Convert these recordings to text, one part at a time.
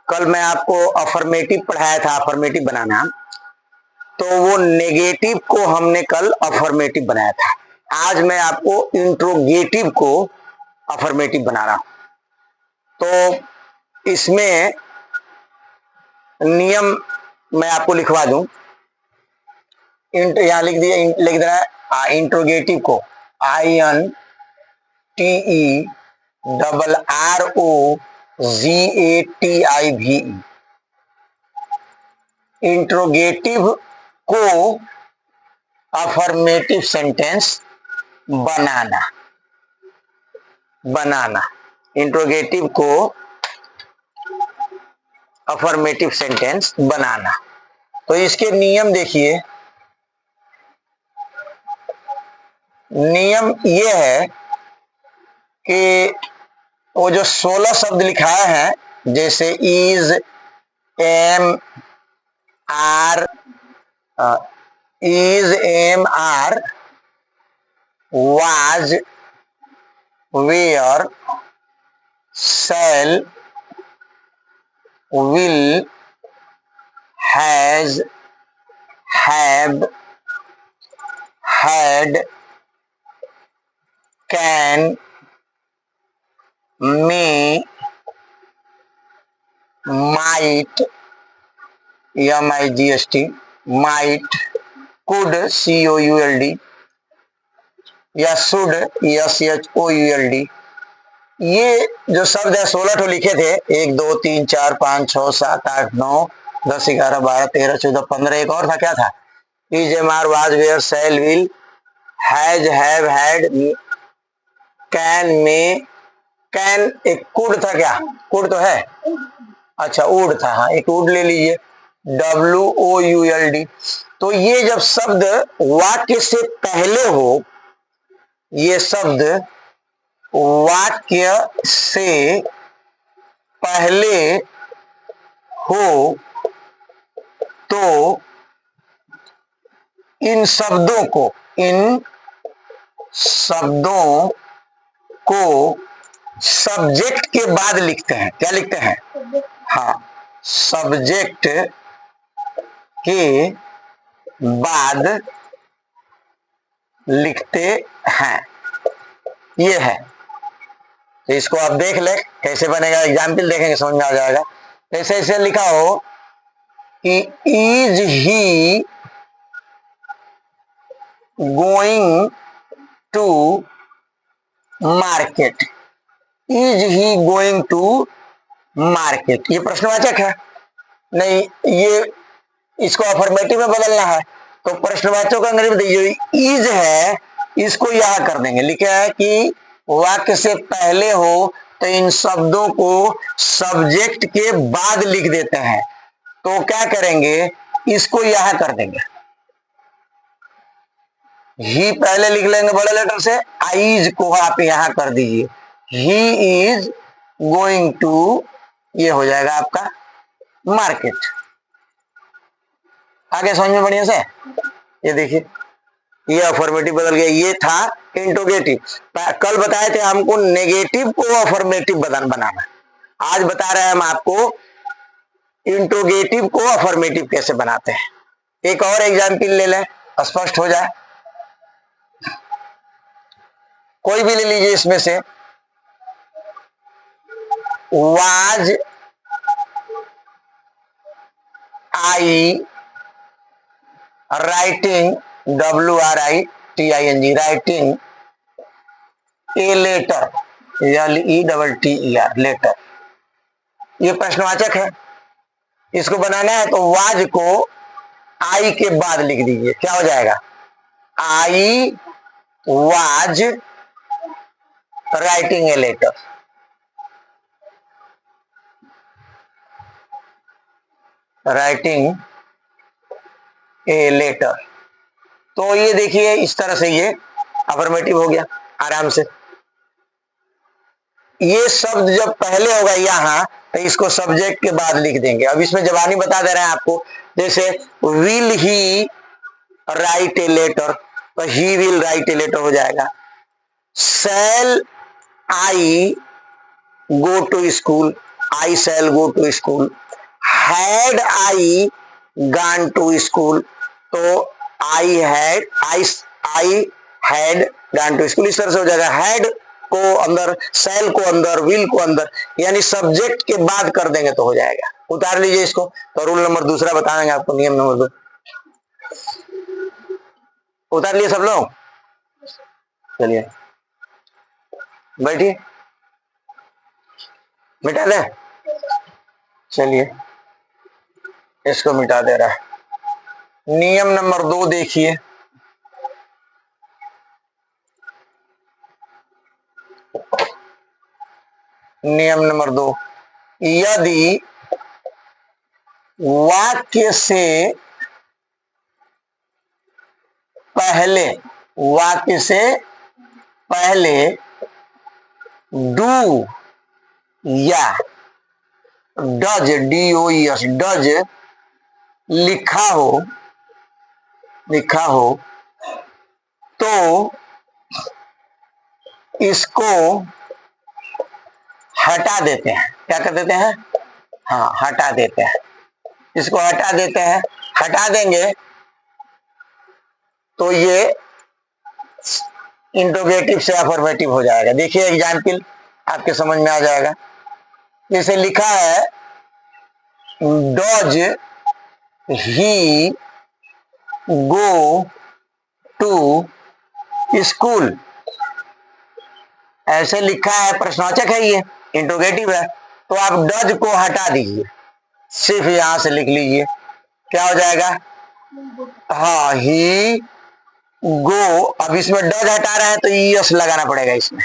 कल मैं आपको अफर्मेटिव पढ़ाया था, अफर्मेटिव बनाना, तो वो नेगेटिव को हमने कल अफर्मेटिव बनाया था। आज मैं आपको इंट्रोगेटिव को अफर्मेटिव बना रहा हूं। तो इसमें नियम मैं आपको लिखवा दूं। यहां लिख देना है इंट्रोगेटिव को INTERROGATIVE। इंट्रोगेटिव को अफर्मेटिव सेंटेंस बनाना इंट्रोगेटिव को अफर्मेटिव सेंटेंस बनाना। तो इसके नियम देखिए। नियम ये है कि वो जो 16 शब्द लिखाए हैं, जैसे is, am, are, is, am, are, was, were, shall, will, has, have, had, can, may, might, MIGST, might, could, COULD, या should, SHOULD। ये जो शब्द है 16 ठो लिखे थे, 1 2 3 4 5 6 7 8 9 10 11 12 13 14 15। एक और था, क्या था? Is, am, are, was, were, shall, will, has, have, had, can, may, can. एक कुड था, क्या कुड तो है? अच्छा, वुड था। हाँ, एक वुड ले लीजिए, WOULD। तो ये जब शब्द वाक्य से पहले हो, ये शब्द वाक्य से पहले हो, तो इन शब्दों को सब्जेक्ट के बाद लिखते हैं। क्या लिखते हैं? हाँ, सब्जेक्ट के बाद लिखते हैं। ये है। तो इसको आप देख ले कैसे बनेगा, एग्जाम्पल देखेंगे समझ में आ जाएगा। ऐसे ऐसे लिखा हो कि is he going to market. Is he going to market, ये प्रश्नवाचक है नहीं, ये इसको अफर्मेटिव में बदलना है। तो प्रश्नवाचक का अंग्रेजी देखिए, इज है, इसको यहां कर देंगे। लिखा है कि वाक्य से पहले हो, तो इन शब्दों को सब्जेक्ट के बाद लिख देते हैं। तो क्या करेंगे, इसको यहां कर देंगे। ही पहले लिख लेंगे बड़े लेटर से, आइज को आप यहां कर दीजिए। ही इज गोइंग टू, ये हो जाएगा आपका मार्केट। आगे समझ में बढ़िया से? ये देखिए, ये अफर्मेटिव बदल गया। ये था इंट्रोगेटिव। कल बताए थे हमको नेगेटिव को अफर्मेटिव बनाना। आज बता रहे हैं हम आपको इंट्रोगेटिव को अफर्मेटिव कैसे बनाते हैं। एक और एग्जाम्पल ले लें, स्पष्ट हो जाए। कोई भी ले लीजिए इसमें से। Was I writing, WRITING, writing a letter, LETTER, letter. ये प्रश्नवाचक है। इसको बनाना है तो वाज को आई के बाद लिख दीजिए। क्या हो जाएगा? I was writing a letter. Writing a letter. तो ये देखिए, इस तरह से ये अफर्मेटिव हो गया आराम से। ये शब्द जब पहले होगा यहां, तो इसको सब्जेक्ट के बाद लिख देंगे। अब इसमें जबानी बता दे रहे हैं आपको। जैसे will he write a letter, तो he will write a letter हो जाएगा। Shall I go to school, I shall go to school. Had I gone to school, तो I had gone to school इस तरह से हो जाएगा। had को अंदर, shall को अंदर, will को अंदर, यानी सब्जेक्ट के बाद कर देंगे तो हो जाएगा। उतार लीजिए इसको। तो रूल नंबर दूसरा बताएंगे आपको, नियम नंबर 2 उतार लिए सब लोग। चलिए बैठिए, मिटा दे। चलिए इसको मिटा दे रहा है। नियम नंबर 2 देखिए, नियम नंबर 2, यदि वाक्य से पहले, वाक्य से पहले डू या डज, DOES डज लिखा हो तो इसको हटा देते हैं। क्या कर देते हैं? हाँ, हटा देते हैं। इसको हटा देते हैं। हटा देंगे तो ये इंट्रोगेटिव से अफर्मेटिव हो जाएगा। देखिए एग्जाम्पल, आपके समझ में आ जाएगा। जैसे लिखा है does he go to school, ऐसे लिखा है, प्रश्नवाचक है, ये इंट्रोगेटिव है। तो आप डज को हटा दीजिए, सिर्फ यहां से लिख लीजिए। क्या हो जाएगा? हाँ, ही गो। अब इसमें डज हटा रहे हैं तो ईएस लगाना पड़ेगा। इसमें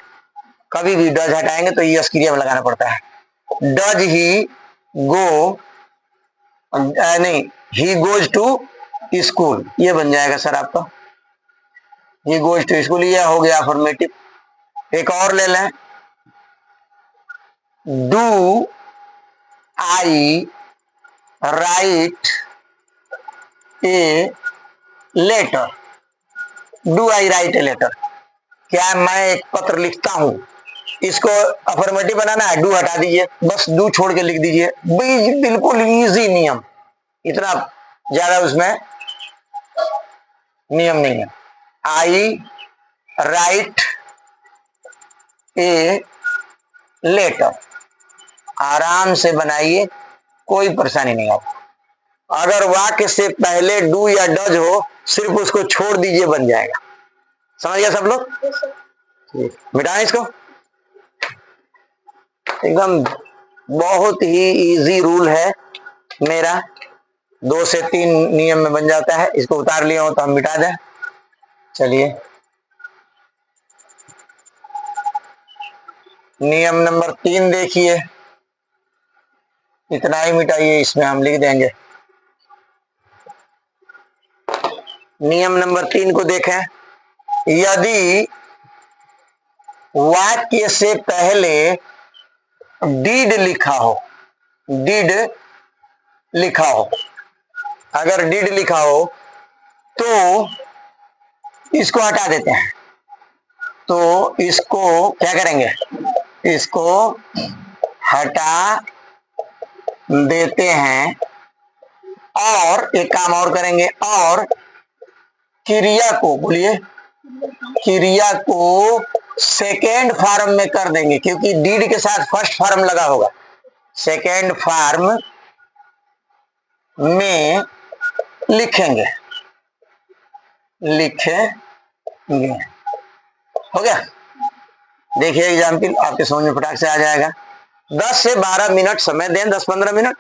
कभी भी डज हटाएंगे तो ईएस क्रिया में लगाना पड़ता है। डज ही गो, नहीं, ही गोज टू स्कूल, ये बन जाएगा सर आपका। ही गोज टू स्कूल, ये हो गया अफर्मेटिव। एक और ले लें, do I write a letter, do I write a letter, क्या मैं एक पत्र लिखता हूं? इसको अफर्मेटिव बनाना है, डू हटा दीजिए, बस डू छोड़ के लिख दीजिए। बिल्कुल इजी नियम, इतना ज्यादा उसमें नियम नहीं है। आई राइट ए लेटर, आराम से बनाइए, कोई परेशानी नहीं आपको। अगर वाक्य से पहले डू या डज हो, सिर्फ उसको छोड़ दीजिए, बन जाएगा। समझ गया सब लोग? मिटाएं इसको। एकदम बहुत ही इजी रूल है मेरा, 2 से 3 नियम में बन जाता है। इसको उतार लिया हो तो हम मिटा दें। चलिए नियम नंबर 3 देखिए, इतना ही मिटाइए, इसमें हम लिख देंगे। नियम नंबर 3 को देखें, यदि वाक्य से पहले डीड लिखा हो, डीड लिखा हो, अगर डीड लिखा हो तो इसको हटा देते हैं। तो इसको क्या करेंगे? इसको हटा देते हैं और एक काम और करेंगे, और क्रिया को, बोलिए, क्रिया को सेकेंड फॉर्म में कर देंगे, क्योंकि डीड के साथ फर्स्ट फॉर्म लगा होगा। सेकेंड फॉर्म में लिखेंगे, हो गया। देखिए एग्जाम्पल, आपके समझ में फटाक से आ जाएगा। 10 से 12 मिनट समय दें, 10-15 मिनट,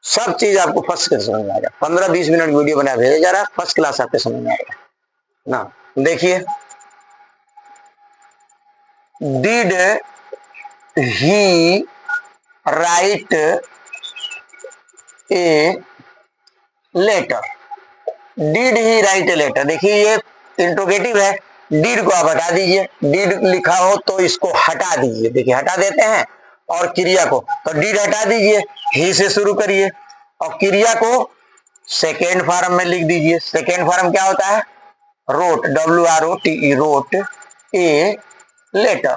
सब चीज आपको फर्स्ट क्लास समझ में आएगा। 15-20 मिनट वीडियो बना भेजा जा रहा है, फर्स्ट क्लास आपके समझ में आएगा ना। देखिए, did he write a letter, did he write a letter, देखिए ये इंट्रोगेटिव है। डीड को आप हटा दीजिए, डीड लिखा हो तो इसको हटा दीजिए, देखिए हटा देते हैं। और क्रिया को, तो डीड हटा दीजिए, ही से शुरू करिए, और क्रिया को सेकेंड फॉर्म में लिख दीजिए। सेकेंड फॉर्म क्या होता है? Wrote, WROTE, wrote a letter.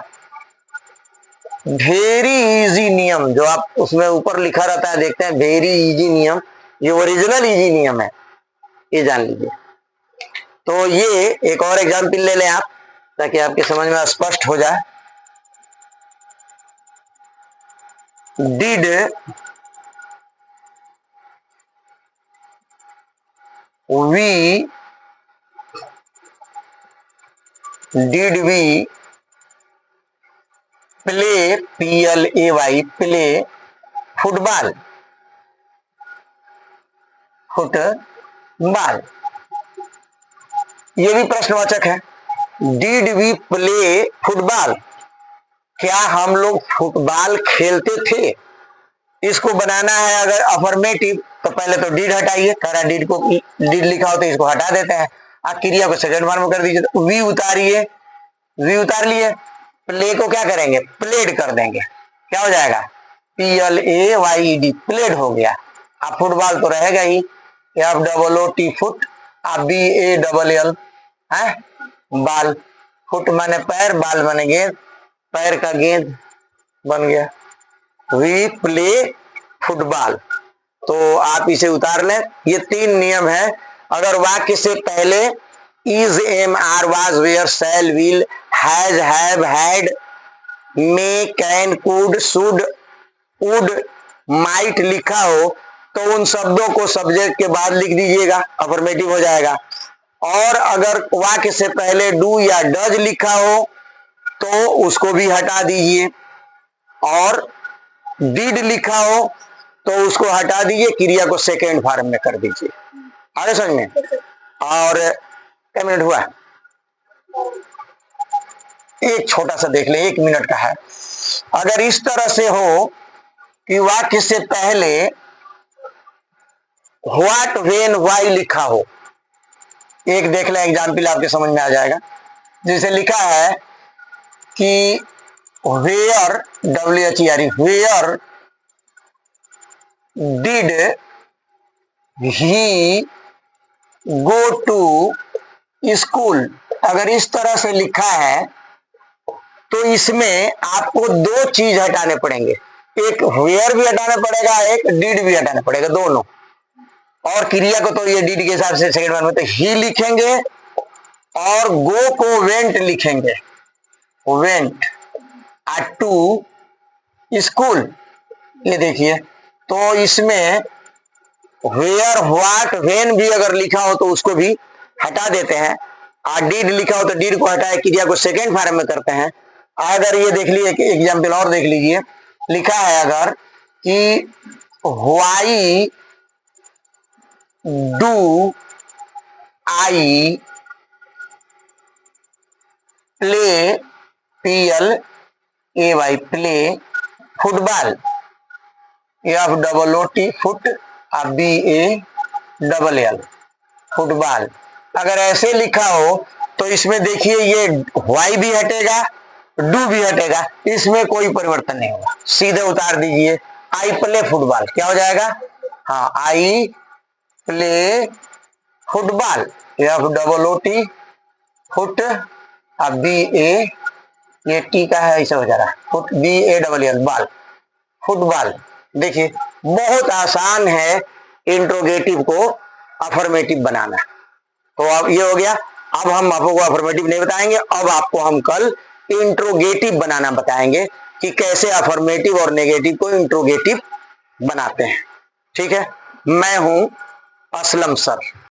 Very easy नियम, जो आप उसमें ऊपर लिखा रहता है देखते हैं वेरी इजी नियम, ये ओरिजिनल इजी नियम है, ये जान लीजिए। तो ये एक और एग्जाम्पल ले लें आप, ताकि आपके समझ में स्पष्ट हो जाए। Did we play PLAY play football, football, ये भी प्रश्नवाचक है। डिड वी प्ले फुटबॉल, क्या हम लोग फुटबॉल खेलते थे? इसको बनाना है अगर अफर्मेटिव तो पहले तो डिड हटाइए, कह रहा डिड को, डिड लिखा हो तो इसको हटा देते हैं, आप क्रिया को सेकंड फॉर्म में कर दीजिए। तो वी उतारिए, वी उतार लिए, प्ले को क्या करेंगे, प्लेड कर देंगे, क्या हो जाएगा PLAYED, प्लेड हो गया। अब फुटबॉल तो रहेगा ही, FOOT फुट, अब BALL है बाल, फुट माने पैर, बाल माने गेंद, पैर का गेंद बन गया। वी प्ले फुटबॉल, तो आप इसे उतार लें। ये 3 नियम है। अगर वाक्य से पहले is, am, are, was, were, shall, will, has, have, had, may, can, could, should, would, might लिखा हो तो उन शब्दों को सब्जेक्ट के बाद लिख दीजिएगा, अफर्मेटिव हो जाएगा। और अगर वाक्य से पहले डू या डज लिखा हो तो उसको भी हटा दीजिए, और डिड लिखा हो तो उसको हटा दीजिए, क्रिया को सेकेंड फॉर्म में कर दीजिए। आगे समझ में? और क्या मिनट हुआ? एक छोटा सा देख ले, 1 मिनट का है। अगर इस तरह से हो कि वाक्य से पहले व्हाट, व्हेन, व्हाई लिखा हो, एक देख ले एग्जाम्पल, आपके समझ में आ जाएगा। जैसे लिखा है कि where, WHERE, where did he go to school, अगर इस तरह से लिखा है तो इसमें आपको 2 चीज हटाने पड़ेंगे, एक वेयर भी हटाना पड़ेगा, एक डिड भी हटाना पड़ेगा, दोनों। और क्रिया को तो ये डिड के हिसाब से सेकंड वन में तो ही लिखेंगे, और गो को वेंट लिखेंगे, वेंट टू स्कूल। ये देखिए, तो इसमें वेयर, व्हाट, व्हेन भी अगर लिखा हो तो उसको भी हटा देते हैं, और डिड लिखा हो तो डिड को हटाए, क्रिया को सेकेंड फॉर्म में करते हैं। अगर ये देख लीजिए, एग्जाम्पल और देख लीजिए, लिखा है अगर कि why do I play PLAY play football, FOOT foot, BALL football. अगर ऐसे लिखा हो तो इसमें देखिए ये व्हाई भी हटेगा, डू भी हटेगा, इसमें कोई परिवर्तन नहीं होगा, सीधे उतार दीजिए आई प्ले फुटबॉल, क्या हो जाएगा? हाँ, I play football, FOOT foot, ये टी का है, ऐसा हो जा रहा है, फुट, BALL बॉल, फुटबॉल। देखिए बहुत आसान है इंट्रोगेटिव को अफर्मेटिव बनाना। तो अब ये हो गया। अब हम आपको अफर्मेटिव नहीं बताएंगे, अब आपको हम कल इंट्रोगेटिव बनाना बताएंगे कि कैसे अफर्मेटिव और नेगेटिव को इंट्रोगेटिव बनाते हैं। ठीक है, मैं हूं असलम सर।